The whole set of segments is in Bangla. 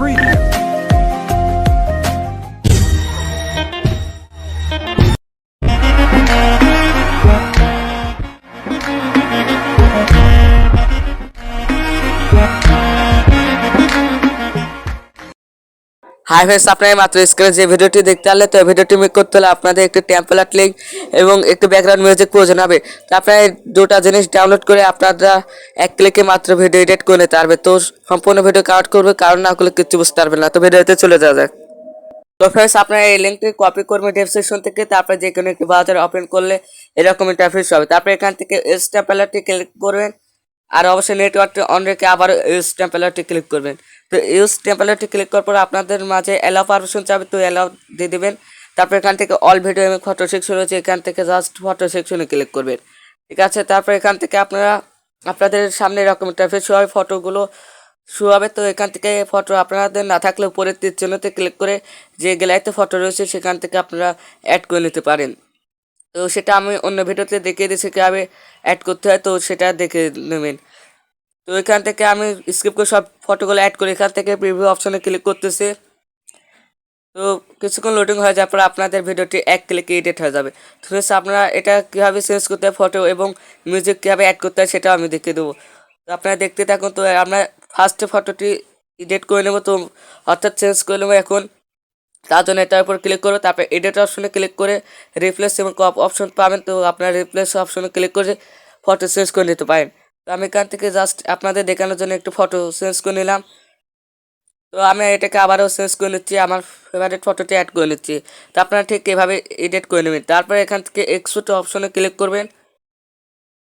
preview. হাই ফ্রেন্ডস, আপনারা মাত্র স্ক্রিনে যে ভিডিওটি দেখতে পারলে, তো ভিডিওটি মেক করতে হলে আপনাদের একটি টেম্পলেট লিঙ্ক এবং একটি ব্যাকগ্রাউন্ড মিউজিক প্রয়োজন হবে। তো আপনারা এই দুটো জিনিস ডাউনলোড করে আপনারা এক ক্লিকে মাত্র ভিডিও এডিট করে নিতে পারবে। তো সম্পূর্ণ ভিডিও কাউন্ট করবে, কারণ না করলে কিছু বুঝতে পারবেন না। তো ভিডিওতে চলে যাওয়া যাক। তো ফ্রেন্ডস, আপনারা এই লিঙ্কটি কপি করবেন ডেসক্রিপশন থেকে, তারপরে যে কোনো একটি ব্রাউজার ওপেন করলে এরকম ইন্টারফেস হবে। তারপরে এখান থেকে এস টেম্পলেটটি ক্লিক করবেন, আর অবশ্যই নেটওয়ার্কটি অন রেখে আবার ইউজ টেম্পলেটটি ক্লিক করবেন। তো ইউজ টেম্পলেটটি ক্লিক করার পর আপনাদের মাঝে অ্যালাউ পারমিশন চাবে, তো অ্যালাউ দিয়ে দেবেন। তারপর এখান থেকে অল ভিডিও এবং ফটো সেকশন রয়েছে, এখান থেকে জাস্ট ফটো সেকশনে ক্লিক করবেন। ঠিক আছে, তারপর এখান থেকে আপনারা আপনাদের সামনে এরকম ইন্টারফেস শো হবে, ফটোগুলো শো হবে। তো এখান থেকে ফটো আপনাদের না থাকলে উপরের তীর চিহ্নতে ক্লিক করে যে গ্যালারিতে ফটো রয়েছে সেখান থেকে আপনারা অ্যাড করে নিতে পারেন। তো সেটা আমি অন্য ভিডিওতে দেখিয়ে দিয়েছি কীভাবে অ্যাড করতে হয়, তো সেটা দেখে নেবেন। তো এখান থেকে আমি স্কিপ করে সব ফটোগুলো অ্যাড করে এখান থেকে প্রিভিউ অপশনে ক্লিক করতেছি। তো কিছুক্ষণ লোডিং হয়ে যাওয়ার পর আপনাদের ভিডিওটি এক ক্লিকে এডিট হয়ে যাবে। তো আপনারা এটা কীভাবে চেঞ্জ করতে হয়, ফটো এবং মিউজিক কীভাবে অ্যাড করতে হয় সেটা আমি দেখিয়ে দেবো। তো আপনারা দেখতে থাকুন। তো আমরা ফার্স্টে ফটোটি এডিট করে নেব, তো অর্থাৎ চেঞ্জ করে নেবো এখন। তার জন্য এটার উপর ক্লিক করবো, তারপরে এডিট অপশনে ক্লিক করে রিপ্লেস এবং ক্রপ অপশন পাবেন। তো আপনারা রিপ্লেস অপশনে ক্লিক করে ফটো চেঞ্জ করে নিতে পারেন। তো আমি এখান থেকে জাস্ট আপনাদের দেখানোর জন্য একটু ফটো চেঞ্জ করে নিলাম। তো আমি এটাকে আবারও চেঞ্জ করে নিচ্ছি, আমার ফেভারিট ফটোটি অ্যাড করে নিচ্ছি। তো আপনারা ঠিক এভাবে এডিট করে নেবেন। তারপরে এখান থেকে এক্সপোর্ট অপশনে ক্লিক করবেন,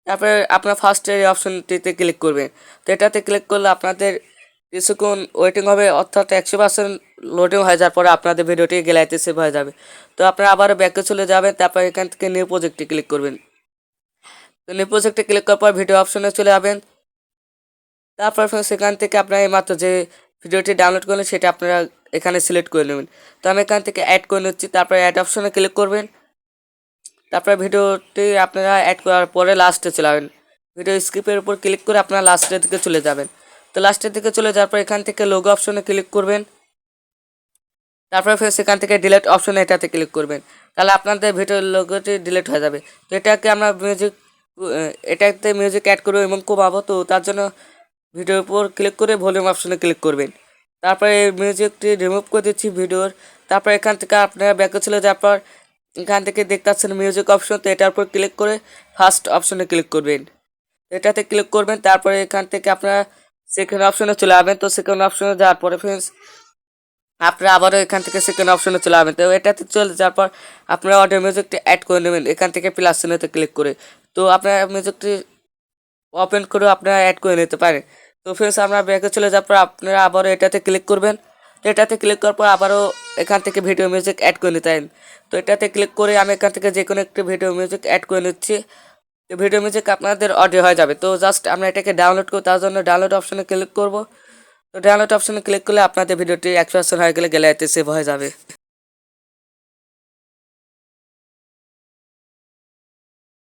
তারপরে আপনার ফার্স্টের এই অপশনটিতে ক্লিক করবেন। তো এটাতে ক্লিক করলে আপনাদের কিছুক্ষণ ওয়েটিং হবে, অর্থাৎ 100% লোডিং হয়ে যাওয়ার পরে আপনাদের ভিডিওটি গ্যালারিতে সেভ হয়ে যাবে। তো আপনারা আবারও ব্যাকে চলে যাবেন, তারপর এখান থেকে নিউ প্রজেক্টে ক্লিক করবেন। তো নিউ প্রজেক্টে ক্লিক করার পর ভিডিও অপশনে চলে যাবেন। তারপর সেখান থেকে আপনারা এইমাত্র যে ভিডিওটি ডাউনলোড করলেন সেটা আপনারা এখানে সিলেক্ট করে নেবেন। তো আমি এখান থেকে অ্যাড করে নিচ্ছি, তারপরে অ্যাড অপশনে ক্লিক করবেন। তারপরে ভিডিওটি আপনারা অ্যাড করার পরে লাস্টে চলে যাবেন। ভিডিও স্ক্রিপের উপর ক্লিক করে আপনারা লাস্টের দিকে চলে যাবেন। তো লাস্টের দিকে চলে যাওয়ার পর এখান থেকে লোগো অপশনে ক্লিক করবেন। তারপরে সেখান থেকে ডিলিট অপশনে এটাতে ক্লিক করবেন, তাহলে আপনাদের ভিডিওর লোগোটি ডিলিট হয়ে যাবে। তো এটাকে আমরা এটাতে মিউজিক অ্যাড করবো এবং কমাবো। তো তার জন্য ভিডিওর উপর ক্লিক করে ভলিউম অপশনে ক্লিক করবেন। তারপরে মিউজিকটি রিমুভ করে দিচ্ছি ভিডিওর। তারপর এখান থেকে আপনারা ব্যাকে চলে যাওয়ার পর এখান থেকে দেখতে পাচ্ছেন মিউজিক অপশন, তো এটার উপর ক্লিক করে ফার্স্ট অপশনে ক্লিক করবেন। এটাতে ক্লিক করবেন, তারপরে এখান থেকে আপনারা সেকেন্ড অপশনে চলে যাবেন। তো সেকেন্ড অপশনে যাওয়ার পরে ফ্রেন্ডস আপনারা আবারও এখান থেকে সেকেন্ড অপশনে চলে যাবেন। তো এটাতে চলে যাওয়ার পর আপনারা অডিও মিউজিকটি অ্যাড করে নেবেন এখান থেকে প্লাস চিহ্নতে ক্লিক করে। তো আপনারা মিউজিকটি ওপেন করে আপনারা অ্যাড করে নিতে পারেন। তো ফ্রেন্ডস আমরা ব্যাকে চলে যাওয়ার পর আপনারা আবারও এটাতে ক্লিক করবেন। তো এটাতে ক্লিক করার পর আবারও এখান থেকে ভিডিও মিউজিক অ্যাড করে নিতে পারেন। তো এটাতে ক্লিক করে আমি এখান থেকে যে কোনো একটি ভিডিও মিউজিক অ্যাড করে নিচ্ছি। তো ভিডিও মিউজিক আপনাদের অডিও হয়ে যাবে। তো জাস্ট আমরা এটাকে ডাউনলোড করব, তার জন্য ডাউনলোড অপশনে ক্লিক করব। তো ডাউনলোড অপশনে ক্লিক করলে আপনাদের ভিডিওটি 100% হয়ে গেলে গ্যালারিতে সেভ হয়ে যাবে।